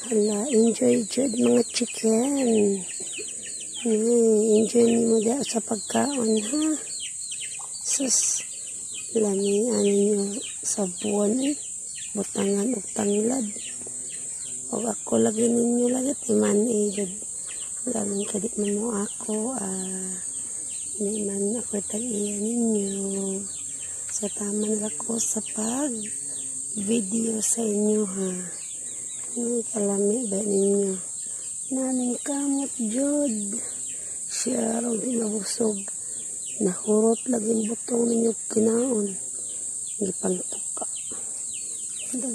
Hala, enjoy jud mga chicken. Enjoy mo da sa pagkaon ha. Sus, lami ano nyo sa buwan butangan o tanglad. O ako lagi ninyo lagi timan jud. Galing ka di mo ako di man ako tag-iya ninyo. So tama na ako sa pag video sa inyo ha. Kalami ba ninyo? Naning kamot jud. Siya raw di mabusog. Nahurot lagi butong ninyo kinaon. Gipangtuka.